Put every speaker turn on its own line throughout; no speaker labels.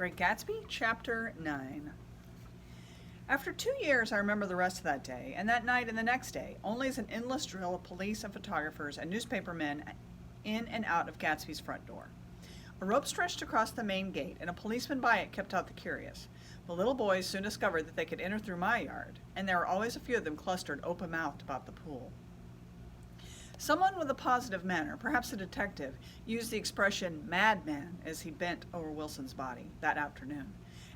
Great Gatsby, Chapter 9. After 2 years, I remember the rest of that day, and that night and the next day, only as an endless drill of police and photographers and newspapermen in and out of Gatsby's front door. A rope stretched across the main gate, and a policeman by it kept out the curious. The little boys soon discovered that they could enter through my yard, and there were always a few of them clustered open-mouthed about the pool. Someone with a positive manner, perhaps a detective, used the expression madman as he bent over Wilson's body that afternoon,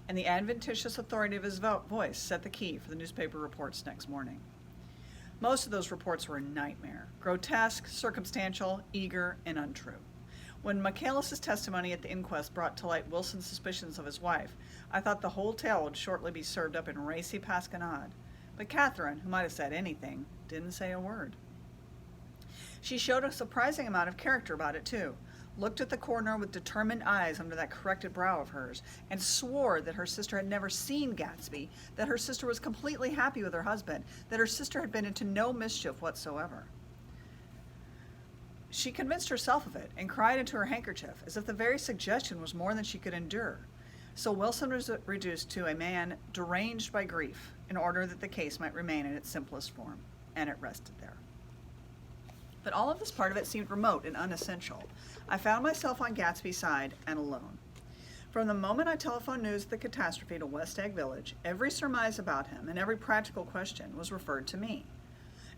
and the adventitious authority of his voice set the key for the newspaper reports next morning. Most of those reports were a nightmare, grotesque, circumstantial, eager, and untrue. When Michaelis's testimony at the inquest brought to light Wilson's suspicions of his wife, I thought the whole tale would shortly be served up in racy pasquinade. But Catherine, who might have said anything, didn't say a word. She showed a surprising amount of character about it, too. Looked at the coroner with determined eyes under that corrected brow of hers, and swore that her sister had never seen Gatsby, that her sister was completely happy with her husband, that her sister had been into no mischief whatsoever. She convinced herself of it, and cried into her handkerchief, as if the very suggestion was more than she could endure. So Wilson was reduced to a man deranged by grief, in order that the case might remain in its simplest form, and it rested there. But all of this part of it seemed remote and unessential. I found myself on Gatsby's side and alone. From the moment I telephoned news of the catastrophe to West Egg Village, every surmise about him and every practical question was referred to me.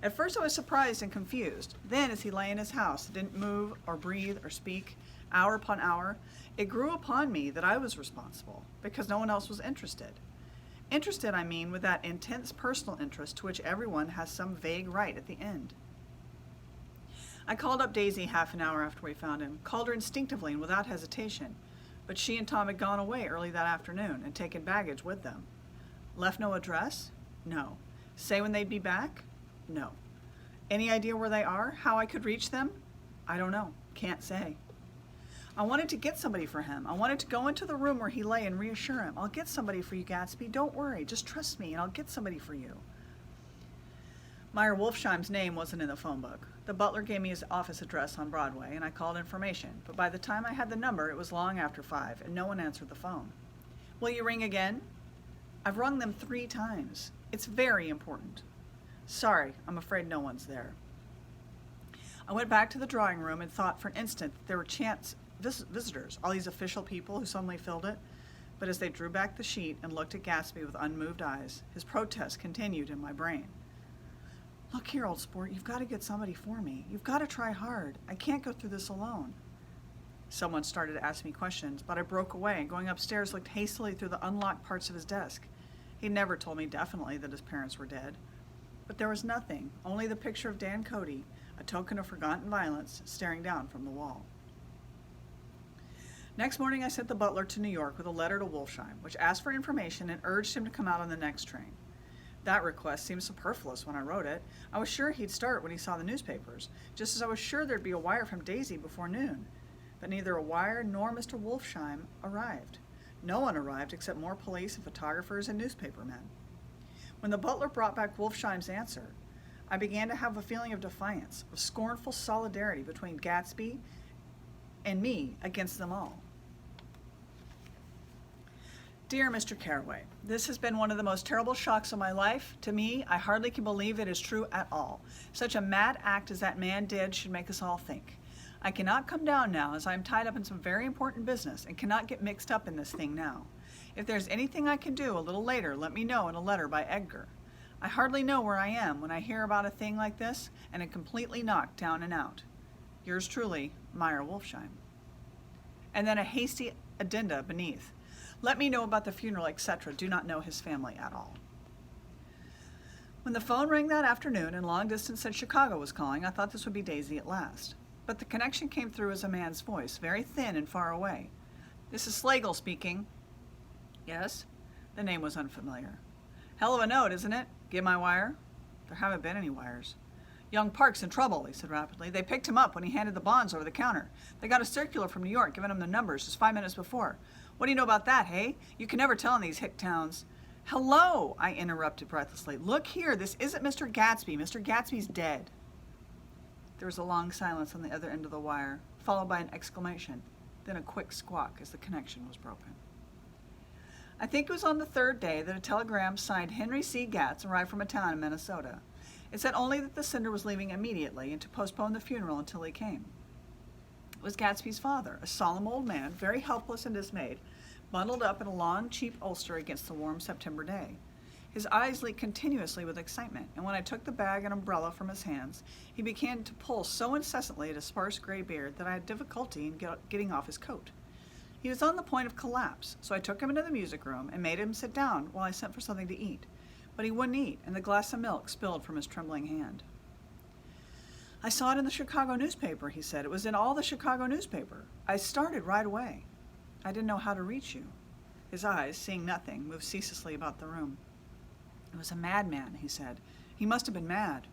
At first I was surprised and confused. Then, as he lay in his house, didn't move or breathe or speak, hour upon hour, it grew upon me that I was responsible, because no one else was interested. Interested, I mean, with that intense personal interest to which everyone has some vague right at the end. I called up Daisy half an hour after we found him, called her instinctively and without hesitation, but she and Tom had gone away early that afternoon and taken baggage with them. Left no address? No. Say when they'd be back? No. Any idea where they are? How I could reach them? I don't know. Can't say. I wanted to get somebody for him. I wanted to go into the room where he lay and reassure him. I'll get somebody for you, Gatsby. Don't worry. Just trust me and I'll get somebody for you. Meyer Wolfsheim's name wasn't in the phone book. The butler gave me his office address on Broadway, and I called information, but by the time I had the number, it was long after 5, and no one answered the phone. Will you ring again? I've rung them 3 times. It's very important. Sorry, I'm afraid no one's there. I went back to the drawing room and thought for an instant that there were chance visitors, all these official people who suddenly filled it, but as they drew back the sheet and looked at Gatsby with unmoved eyes, his protest continued in my brain. Look here, old sport, you've got to get somebody for me. You've got to try hard. I can't go through this alone. Someone started to ask me questions, but I broke away and going upstairs looked hastily through the unlocked parts of his desk. He'd never told me definitely that his parents were dead. But there was nothing, only the picture of Dan Cody, a token of forgotten violence, staring down from the wall. Next morning I sent the butler to New York with a letter to Wolfsheim, which asked for information and urged him to come out on the next train. That request seemed superfluous when I wrote it. I was sure he'd start when he saw the newspapers, just as I was sure there'd be a wire from Daisy before noon. But neither a wire nor Mr. Wolfsheim arrived. No one arrived except more police and photographers and newspapermen. When the butler brought back Wolfsheim's answer, I began to have a feeling of defiance, of scornful solidarity between Gatsby and me against them all. Dear Mr. Carraway, this has been one of the most terrible shocks of my life. To me, I hardly can believe it is true at all. Such a mad act as that man did should make us all think. I cannot come down now as I am tied up in some very important business and cannot get mixed up in this thing now. If there's anything I can do a little later, let me know in a letter by Edgar. I hardly know where I am when I hear about a thing like this and am completely knocked down and out. Yours truly, Meyer Wolfsheim. And then a hasty addenda beneath. Let me know about the funeral, etc. Do not know his family at all. When the phone rang that afternoon and long distance said Chicago was calling, I thought this would be Daisy at last. But the connection came through as a man's voice, very thin and far away. This is Slagle speaking. Yes? The name was unfamiliar. Hell of a note, isn't it? Give my wire? There haven't been any wires. Young Park's in trouble, he said rapidly. They picked him up when he handed the bonds over the counter. They got a circular from New York giving him the numbers just 5 minutes before. What do you know about that, hey? You can never tell in these hick towns. Hello, I interrupted breathlessly. Look here, this isn't Mr. Gatsby. Mr. Gatsby's dead. There was a long silence on the other end of the wire, followed by an exclamation, then a quick squawk as the connection was broken. I think it was on the third day that a telegram signed Henry C. Gatz arrived from a town in Minnesota. It said only that the sender was leaving immediately and to postpone the funeral until he came. It was Gatsby's father, a solemn old man, very helpless and dismayed, bundled up in a long, cheap ulster against the warm September day. His eyes leaked continuously with excitement, and when I took the bag and umbrella from his hands, he began to pull so incessantly at his sparse gray beard that I had difficulty in getting off his coat. He was on the point of collapse, so I took him into the music room and made him sit down while I sent for something to eat. But he wouldn't eat, and the glass of milk spilled from his trembling hand. I saw it in the Chicago newspaper, he said. It was in all the Chicago newspaper. I started right away. I didn't know how to reach you. His eyes, seeing nothing, moved ceaselessly about the room. It was a madman, he said. He must have been mad.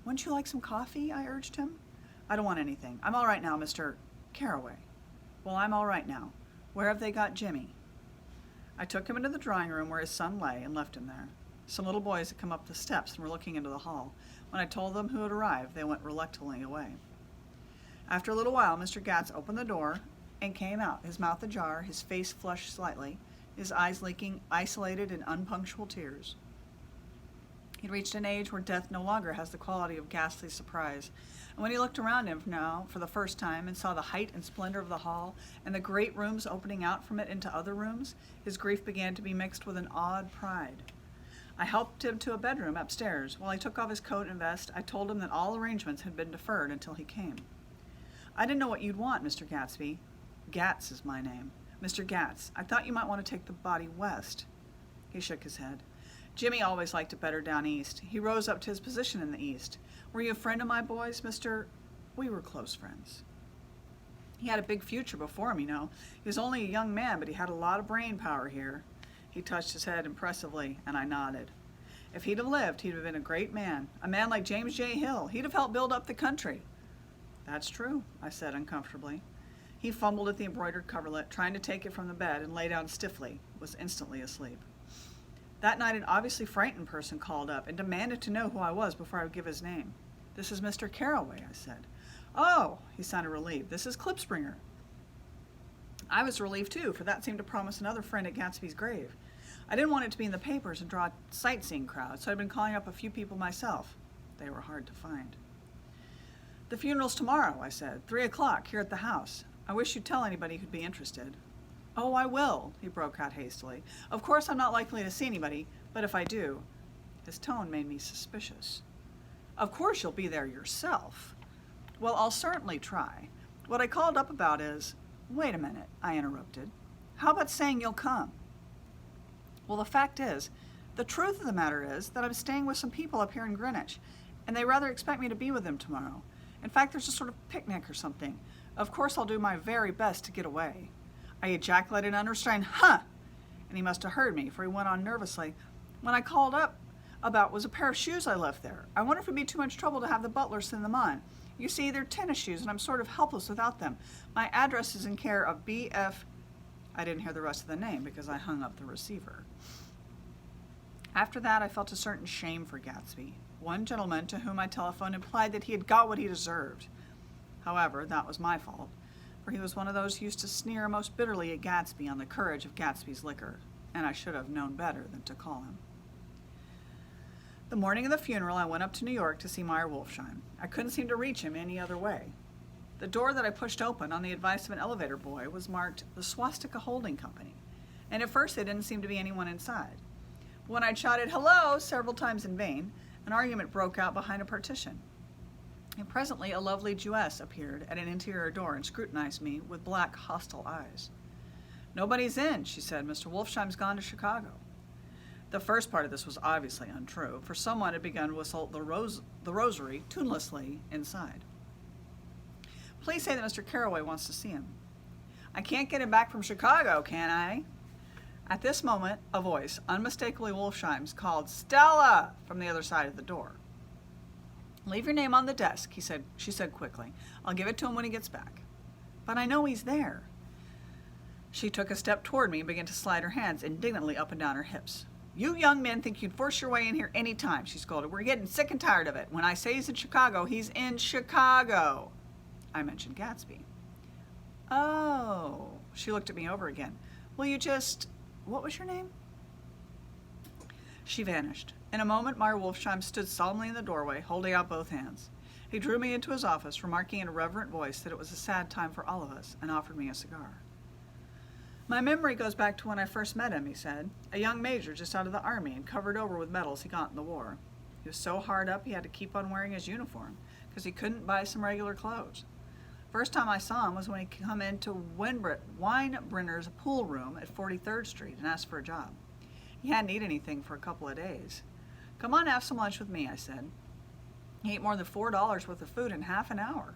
Wouldn't you like some coffee? I urged him. I don't want anything. I'm all right now, Mr. Carraway. Well, I'm all right now. Where have they got Jimmy? I took him into the drawing room where his son lay and left him there. Some little boys had come up the steps and were looking into the hall. When I told them who had arrived, they went reluctantly away. After a little while, Mr. Gatz opened the door and came out, his mouth ajar, his face flushed slightly, his eyes leaking isolated and unpunctual tears. He'd reached an age where death no longer has the quality of ghastly surprise. And when he looked around him now for the first time and saw the height and splendor of the hall and the great rooms opening out from it into other rooms, his grief began to be mixed with an awed pride. I helped him to a bedroom upstairs. While he took off his coat and vest, I told him that all arrangements had been deferred until he came. I didn't know what you'd want, Mr. Gatsby. Gatz is my name. Mr. Gatz, I thought you might want to take the body west. He shook his head. Jimmy always liked it better down east. He rose up to his position in the east. Were you a friend of my boys, Mr.? We were close friends. He had a big future before him, you know. He was only a young man, but he had a lot of brain power here. He touched his head impressively, and I nodded. If he'd have lived, he'd have been a great man. A man like James J. Hill. He'd have helped build up the country. That's true, I said uncomfortably. He fumbled at the embroidered coverlet, trying to take it from the bed, and lay down stiffly, was instantly asleep. That night an obviously frightened person called up and demanded to know who I was before I would give his name. This is Mr. Carraway, I said. Oh, he sounded relieved. This is Klipspringer. I was relieved too, for that seemed to promise another friend at Gatsby's grave. I didn't want it to be in the papers and draw a sightseeing crowd, so I'd been calling up a few people myself. They were hard to find. The funeral's tomorrow, I said, 3 o'clock here at the house. I wish you'd tell anybody who'd be interested. Oh, I will, he broke out hastily. Of course I'm not likely to see anybody, but if I do. His tone made me suspicious. Of course you'll be there yourself. Well, I'll certainly try. What I called up about is... Wait a minute, I interrupted. How about saying you'll come? Well, the fact is, the truth of the matter is that I'm staying with some people up here in Greenwich, and they rather expect me to be with them tomorrow. In fact, there's a sort of picnic or something. Of course I'll do my very best to get away. I ejaculated understrained, huh! And he must have heard me, for he went on nervously. What I called up about was a pair of shoes I left there. I wonder if it'd be too much trouble to have the butler send them on. You see, they're tennis shoes, and I'm sort of helpless without them. My address is in care of B.F. I didn't hear the rest of the name because I hung up the receiver. After that, I felt a certain shame for Gatsby. One gentleman to whom I telephoned implied that he had got what he deserved. However, that was my fault, for he was one of those who used to sneer most bitterly at Gatsby on the courage of Gatsby's liquor, and I should have known better than to call him. The morning of the funeral, I went up to New York to see Meyer Wolfsheim. I couldn't seem to reach him any other way. The door that I pushed open on the advice of an elevator boy was marked the Swastika Holding Company, and at first there didn't seem to be anyone inside. But when I shouted hello several times in vain, an argument broke out behind a partition. And presently a lovely Jewess appeared at an interior door and scrutinized me with black, hostile eyes. Nobody's in, she said. Mr. Wolfsheim's gone to Chicago. The first part of this was obviously untrue, for someone had begun to whistle the rosary tunelessly inside. Please say that Mr. Carraway wants to see him. I can't get him back from Chicago, can I? At this moment, a voice, unmistakably Wolfsheim's, called, Stella, from the other side of the door. Leave your name on the desk, she said quickly. I'll give it to him when he gets back. But I know he's there. She took a step toward me and began to slide her hands indignantly up and down her hips. You young men think you'd force your way in here any time, she scolded. We're getting sick and tired of it. When I say he's in Chicago, he's in Chicago. I mentioned Gatsby. Oh, she looked at me over again. Will you just What was your name?" She vanished. In a moment, Meyer Wolfsheim stood solemnly in the doorway, holding out both hands. He drew me into his office, remarking in a reverent voice that it was a sad time for all of us, and offered me a cigar. "My memory goes back to when I first met him," he said. "A young major just out of the army and covered over with medals he got in the war. He was so hard up he had to keep on wearing his uniform because he couldn't buy some regular clothes. First time I saw him was when he come into Weinbrenner's pool room at 43rd Street and asked for a job. He hadn't eaten anything for a couple of days. 'Come on, have some lunch with me,' I said. He ate more than $4 worth of food in half an hour."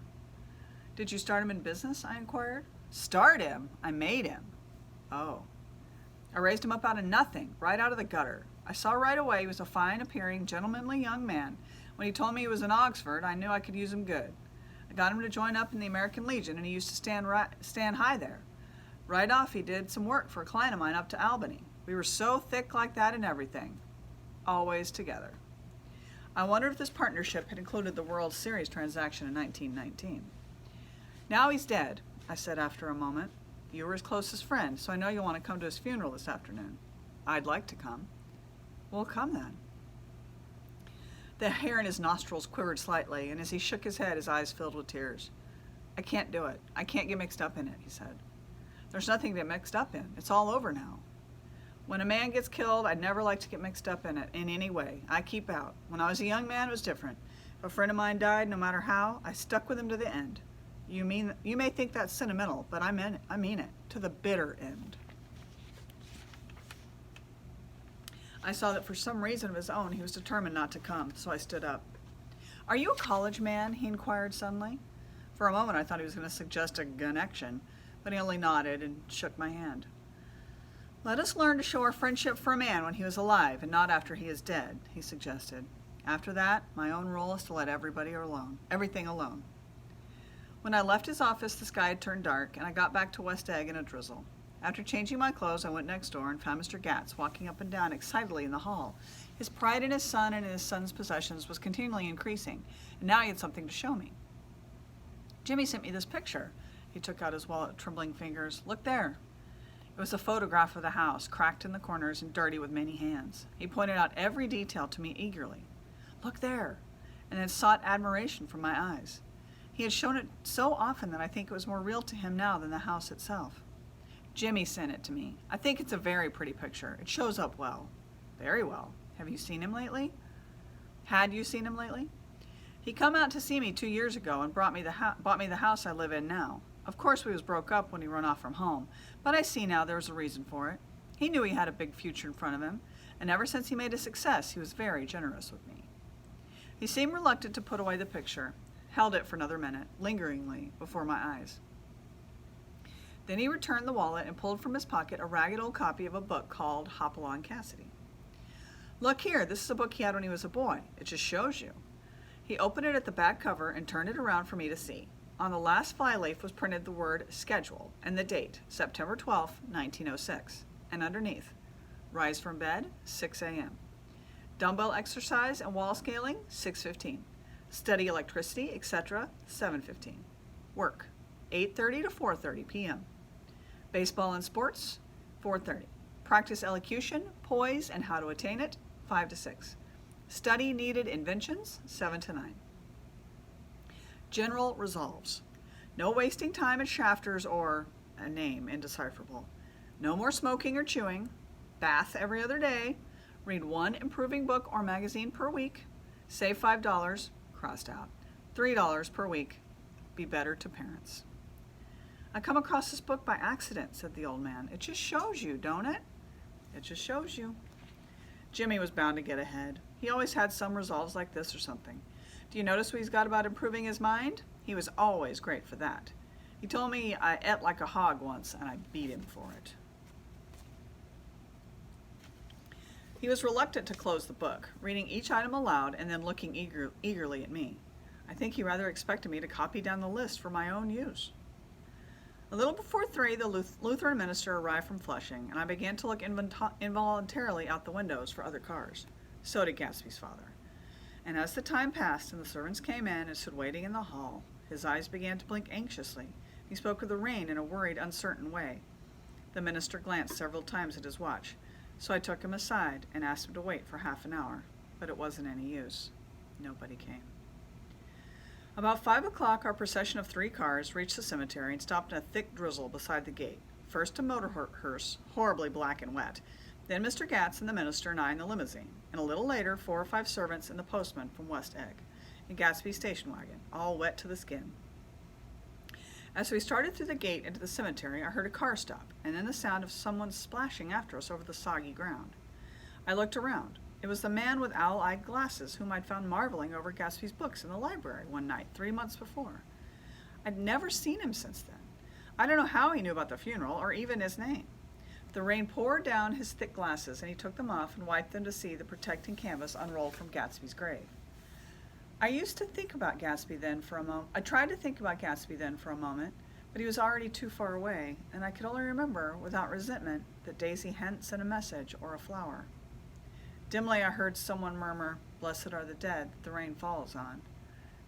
"Did you start him in business?" I inquired. "Start him? I made him." "Oh." "I raised him up out of nothing, right out of the gutter. I saw right away he was a fine-appearing, gentlemanly young man. When he told me he was in Oxford, I knew I could use him good. I got him to join up in the American Legion, and he used to stand high there. Right off, he did some work for a client of mine up to Albany. We were so thick like that in everything. Always together." I wondered if this partnership had included the World Series transaction in 1919. "Now he's dead," I said after a moment. "You were his closest friend, so I know you'll want to come to his funeral this afternoon." "I'd like to come." "Well, come then." The hair in his nostrils quivered slightly, and as he shook his head, his eyes filled with tears. "I can't do it. I can't get mixed up in it," he said. "There's nothing to get mixed up in. It's all over now. When a man gets killed, I'd never like to get mixed up in it in any way. I keep out. When I was a young man, it was different. If a friend of mine died, no matter how, I stuck with him to the end. You may think that's sentimental, but I mean it, to the bitter end." I saw that for some reason of his own, he was determined not to come, so I stood up. "Are you a college man?" he inquired suddenly. For a moment I thought he was going to suggest a connection, but he only nodded and shook my hand. "Let us learn to show our friendship for a man when he was alive and not after he is dead," he suggested. "After that, my own rule is to let everything alone." When I left his office, the sky had turned dark, and I got back to West Egg in a drizzle. After changing my clothes, I went next door and found Mr. Gatz walking up and down excitedly in the hall. His pride in his son and in his son's possessions was continually increasing, and now he had something to show me. "Jimmy sent me this picture." He took out his wallet with trembling fingers. "Look there." It was a photograph of the house, cracked in the corners and dirty with many hands. He pointed out every detail to me eagerly. "Look there," and then sought admiration from my eyes. He had shown it so often that I think it was more real to him now than the house itself. "Jimmy sent it to me. I think it's a very pretty picture. It shows up well." "Very well. Have you seen him lately?" "Had you seen him lately?" "He come out to see me 2 years ago and bought me the house I live in now. Of course we was broke up when he run off from home, but I see now there was a reason for it. He knew he had a big future in front of him, and ever since he made a success, he was very generous with me." He seemed reluctant to put away the picture, held it for another minute, lingeringly, before my eyes. Then he returned the wallet and pulled from his pocket a ragged old copy of a book called Hopalong Cassidy. "Look here, this is a book he had when he was a boy. It just shows you." He opened it at the back cover and turned it around for me to see. On the last flyleaf was printed the word schedule and the date, September 12, 1906, and underneath, rise from bed, 6 a.m. Dumbbell exercise and wall scaling, 6:15. Study electricity, etc., 7:15. Work, 8:30 to 4:30 p.m. Baseball and sports, 4:30. Practice elocution, poise, and how to attain it, 5 to 6. Study needed inventions, 7 to 9. General resolves. No wasting time at shafters or, a name indecipherable. No more smoking or chewing. Bath every other day. Read one improving book or magazine per week. Save $5, crossed out. $3 per week. Be better to parents. "I come across this book by accident," said the old man. "It just shows you, don't it?" "It just shows you." Jimmy was bound to get ahead. He always had some resolves like this or something. Do you notice what he's got about improving his mind? He was always great for that. He told me I ate like a hog once, and I beat him for it. He was reluctant to close the book, reading each item aloud and then looking eagerly at me. I think he rather expected me to copy down the list for my own use. A little before 3, the Lutheran minister arrived from Flushing, and I began to look involuntarily out the windows for other cars. So did Gatsby's father. And as the time passed and the servants came in and stood waiting in the hall, his eyes began to blink anxiously. He spoke of the rain in a worried, uncertain way. The minister glanced several times at his watch, so I took him aside and asked him to wait for half an hour, but it wasn't any use. Nobody came. About 5 o'clock, our procession of 3 cars reached the cemetery and stopped in a thick drizzle beside the gate. First a motor hearse, horribly black and wet, then Mr. Gatz and the minister and I in the limousine, and a little later 4 or 5 servants and the postman from West Egg, in Gatsby's station wagon, all wet to the skin. As we started through the gate into the cemetery, I heard a car stop, and then the sound of someone splashing after us over the soggy ground. I looked around. It was the man with owl-eyed glasses whom I'd found marveling over Gatsby's books in the library one night 3 months before. I'd never seen him since then. I don't know how he knew about the funeral, or even his name. The rain poured down his thick glasses, and he took them off and wiped them to see the protecting canvas unrolled from Gatsby's grave. I tried to think about Gatsby then for a moment, but he was already too far away, and I could only remember, without resentment, that Daisy hadn't sent a message or a flower. Dimly I heard someone murmur, "Blessed are the dead the rain falls on,"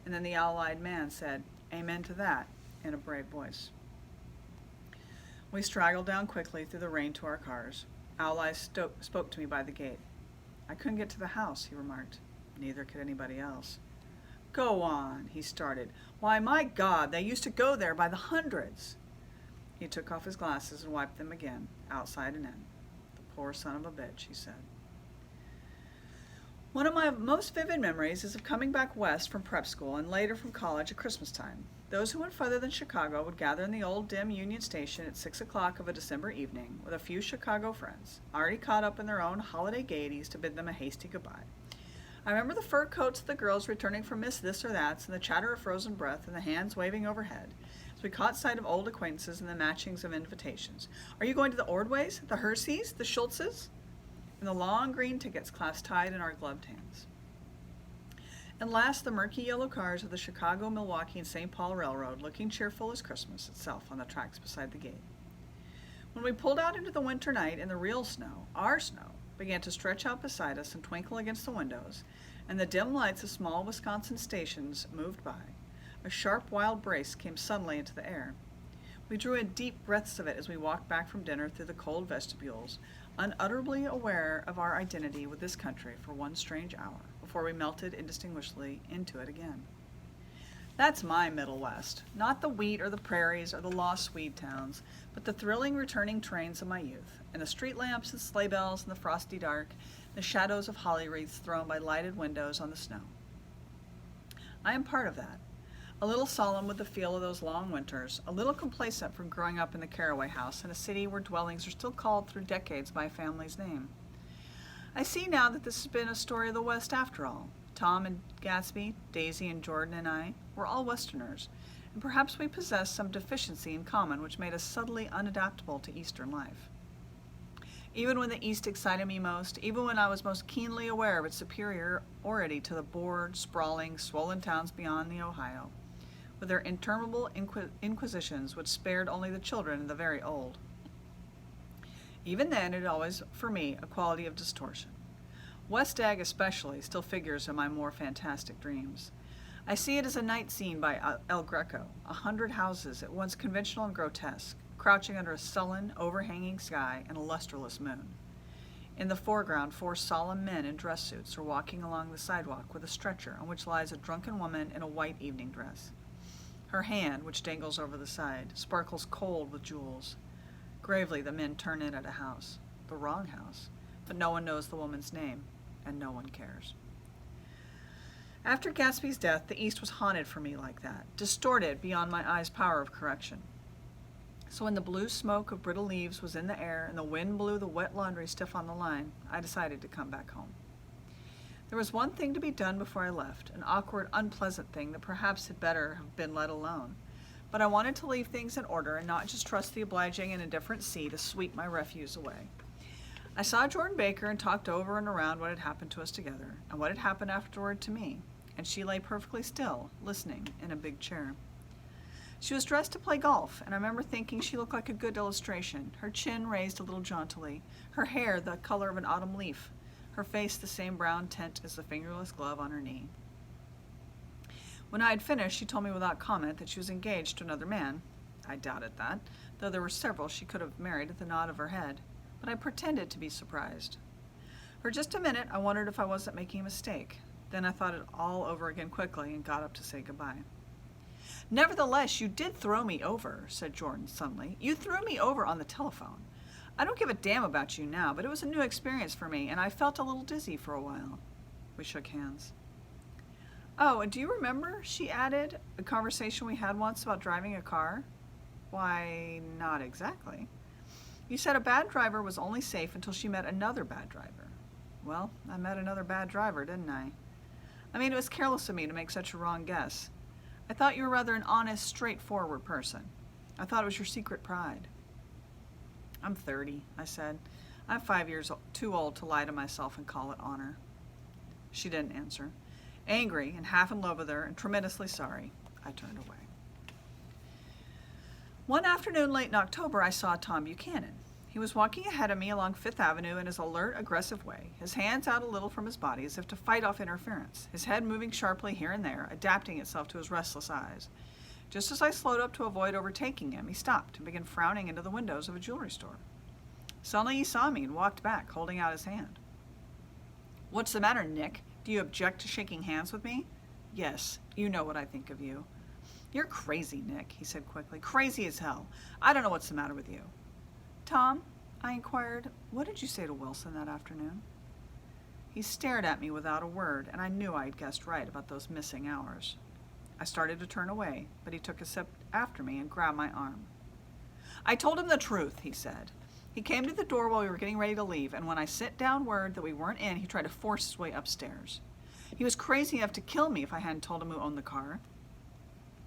and then the owl-eyed man said, "Amen to that," in a brave voice. We straggled down quickly through the rain to our cars. Owl-Eye spoke to me by the gate. "I couldn't get to the house," he remarked. Neither could anybody else. "Go on," he started. "Why, my God, they used to go there by the hundreds." He took off his glasses and wiped them again, outside and in. "The poor son of a bitch," he said. One of my most vivid memories is of coming back west from prep school and later from college at Christmas time. Those who went further than Chicago would gather in the old dim Union Station at 6 o'clock of a December evening with a few Chicago friends, already caught up in their own holiday gaieties, to bid them a hasty goodbye. I remember the fur coats of the girls returning from Miss This or That's, and the chatter of frozen breath, and the hands waving overhead, as we caught sight of old acquaintances and the matchings of invitations. "Are you going to the Ordways, the Herseys, the Schultzes?" And the long green tickets clasped tight in our gloved hands. And last, the murky yellow cars of the Chicago, Milwaukee, and St. Paul Railroad, looking cheerful as Christmas itself on the tracks beside the gate. When we pulled out into the winter night and the real snow, our snow, began to stretch out beside us and twinkle against the windows, and the dim lights of small Wisconsin stations moved by, a sharp wild brace came suddenly into the air. We drew in deep breaths of it as we walked back from dinner through the cold vestibules, unutterably aware of our identity with this country for one strange hour, before we melted indistinguishably into it again. That's my Middle West, not the wheat or the prairies or the lost Swede towns, but the thrilling returning trains of my youth, and the street lamps and sleigh bells in the frosty dark, the shadows of holly wreaths thrown by lighted windows on the snow. I am part of that, a little solemn with the feel of those long winters, a little complacent from growing up in the Caraway House in a city where dwellings are still called through decades by a family's name. I see now that this has been a story of the West after all. Tom and Gatsby, Daisy and Jordan and I were all Westerners, and perhaps we possessed some deficiency in common which made us subtly unadaptable to Eastern life. Even when the East excited me most, even when I was most keenly aware of its superiority to the bored, sprawling, swollen towns beyond the Ohio, with their interminable inquisitions which spared only the children and the very old. Even then, it always, for me, a quality of distortion. West Egg especially still figures in my more fantastic dreams. I see it as a night scene by El Greco, 100 houses, at once conventional and grotesque, crouching under a sullen, overhanging sky and a lustreless moon. In the foreground, 4 solemn men in dress suits are walking along the sidewalk with a stretcher on which lies a drunken woman in a white evening dress. Her hand, which dangles over the side, sparkles cold with jewels. Gravely, the men turn in at a house, the wrong house, but no one knows the woman's name, and no one cares. After Gatsby's death, the East was haunted for me like that, distorted beyond my eye's power of correction. So when the blue smoke of brittle leaves was in the air and the wind blew the wet laundry stiff on the line, I decided to come back home. There was one thing to be done before I left, an awkward, unpleasant thing that perhaps had better have been let alone. But I wanted to leave things in order and not just trust the obliging and indifferent sea to sweep my refuse away. I saw Jordan Baker and talked over and around what had happened to us together, and what had happened afterward to me, and she lay perfectly still, listening, in a big chair. She was dressed to play golf, and I remember thinking she looked like a good illustration, her chin raised a little jauntily, her hair the color of an autumn leaf, her face the same brown tint as the fingerless glove on her knee. When I had finished, she told me without comment that she was engaged to another man. I doubted that, though there were several she could have married at the nod of her head, but I pretended to be surprised. For just a minute, I wondered if I wasn't making a mistake. Then I thought it all over again quickly and got up to say goodbye. "Nevertheless, you did throw me over," said Jordan suddenly. "You threw me over on the telephone. I don't give a damn about you now, but it was a new experience for me, and I felt a little dizzy for a while." We shook hands. "Oh, and do you remember," she added, "a conversation we had once about driving a car?" "Why, not exactly." "You said a bad driver was only safe until she met another bad driver." "Well, I met another bad driver, didn't I? I mean, it was careless of me to make such a wrong guess. I thought you were rather an honest, straightforward person. I thought it was your secret pride." "I'm 30, I said. "I'm 5 years too old to lie to myself and call it honor." She didn't answer. Angry and half in love with her and tremendously sorry, I turned away. One afternoon late in October, I saw Tom Buchanan. He was walking ahead of me along Fifth Avenue in his alert, aggressive way, his hands out a little from his body as if to fight off interference, his head moving sharply here and there, adapting itself to his restless eyes. Just as I slowed up to avoid overtaking him, he stopped and began frowning into the windows of a jewelry store. Suddenly he saw me and walked back, holding out his hand. "What's the matter, Nick? Do you object to shaking hands with me?" "Yes, you know what I think of you." "You're crazy, Nick," he said quickly. "Crazy as hell. I don't know what's the matter with you." "Tom," I inquired, "what did you say to Wilson that afternoon?" He stared at me without a word, and I knew I had guessed right about those missing hours. I started to turn away, but he took a step after me and grabbed my arm. "I told him the truth," he said. "He came to the door while we were getting ready to leave, and when I sent down word that we weren't in, he tried to force his way upstairs. He was crazy enough to kill me if I hadn't told him who owned the car.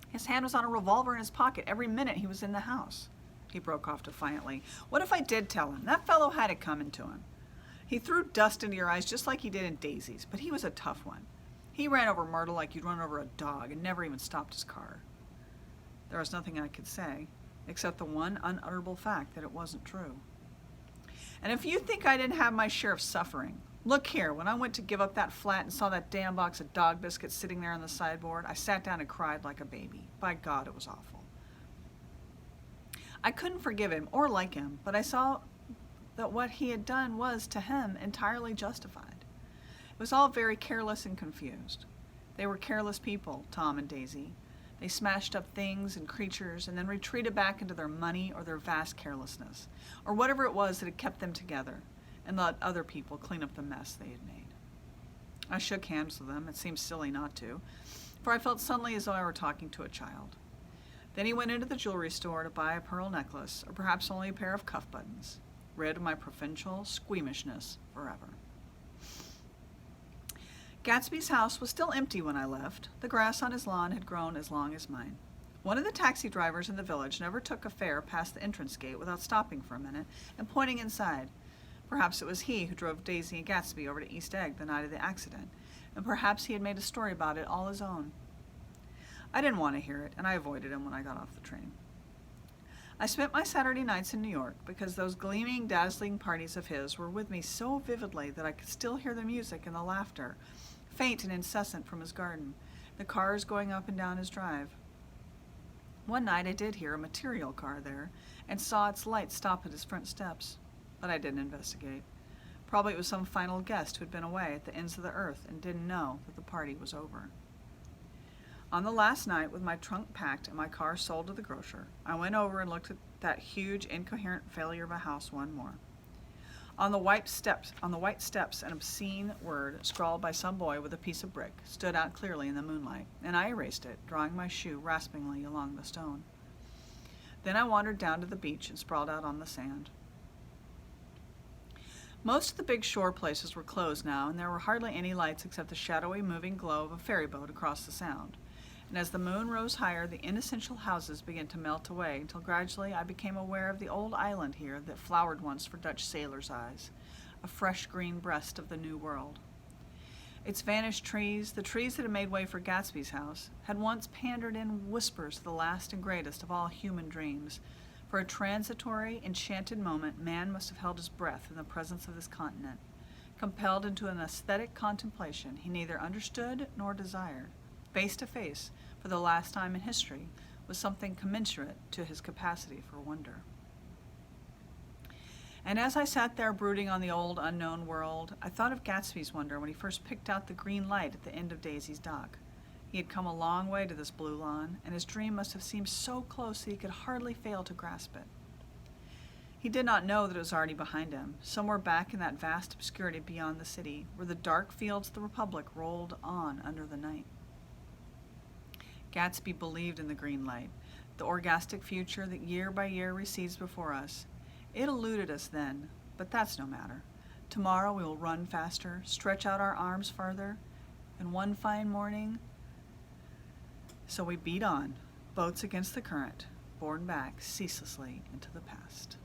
His hand was on a revolver in his pocket every minute he was in the house." He broke off defiantly. "What if I did tell him? That fellow had it coming to him. He threw dust into your eyes just like he did in Daisy's, but he was a tough one. He ran over Myrtle like you'd run over a dog and never even stopped his car." There was nothing I could say, except the one unutterable fact that it wasn't true. "And if you think I didn't have my share of suffering, look here, when I went to give up that flat and saw that damn box of dog biscuits sitting there on the sideboard, I sat down and cried like a baby. By God, it was awful. I couldn't forgive him or like him, but I saw that what he had done was, to him, entirely justified. It was all very careless and confused. They were careless people, Tom and Daisy. They smashed up things and creatures and then retreated back into their money or their vast carelessness, or whatever it was that had kept them together, and let other people clean up the mess they had made." I shook hands with them. It seemed silly not to, for I felt suddenly as though I were talking to a child. Then he went into the jewelry store to buy a pearl necklace, or perhaps only a pair of cuff buttons, rid of my provincial squeamishness forever. Gatsby's house was still empty when I left. The grass on his lawn had grown as long as mine. One of the taxi drivers in the village never took a fare past the entrance gate without stopping for a minute and pointing inside. Perhaps it was he who drove Daisy and Gatsby over to East Egg the night of the accident, and perhaps he had made a story about it all his own. I didn't want to hear it, and I avoided him when I got off the train. I spent my Saturday nights in New York because those gleaming, dazzling parties of his were with me so vividly that I could still hear the music and the laughter, faint and incessant from his garden, the cars going up and down his drive. One night I did hear a material car there and saw its light stop at his front steps, but I didn't investigate. Probably it was some final guest who had been away at the ends of the earth and didn't know that the party was over. On the last night, with my trunk packed and my car sold to the grocer, I went over and looked at that huge, incoherent failure of a house one more. On the white steps, an obscene word, scrawled by some boy with a piece of brick, stood out clearly in the moonlight, and I erased it, drawing my shoe raspingly along the stone. Then I wandered down to the beach and sprawled out on the sand. Most of the big shore places were closed now, and there were hardly any lights except the shadowy moving glow of a ferry boat across the sound. And as the moon rose higher, the inessential houses began to melt away until gradually I became aware of the old island here that flowered once for Dutch sailors' eyes, a fresh green breast of the New World. Its vanished trees, the trees that had made way for Gatsby's house, had once pandered in whispers to the last and greatest of all human dreams. For a transitory, enchanted moment, man must have held his breath in the presence of this continent, compelled into an aesthetic contemplation he neither understood nor desired, face to face, for the last time in history, with something commensurate to his capacity for wonder. And as I sat there brooding on the old unknown world, I thought of Gatsby's wonder when he first picked out the green light at the end of Daisy's dock. He had come a long way to this blue lawn, and his dream must have seemed so close that he could hardly fail to grasp it. He did not know that it was already behind him, somewhere back in that vast obscurity beyond the city, where the dark fields of the Republic rolled on under the night. Gatsby believed in the green light, the orgastic future that year by year recedes before us. It eluded us then, but that's no matter. Tomorrow we will run faster, stretch out our arms farther, and one fine morning, so we beat on, boats against the current, borne back ceaselessly into the past.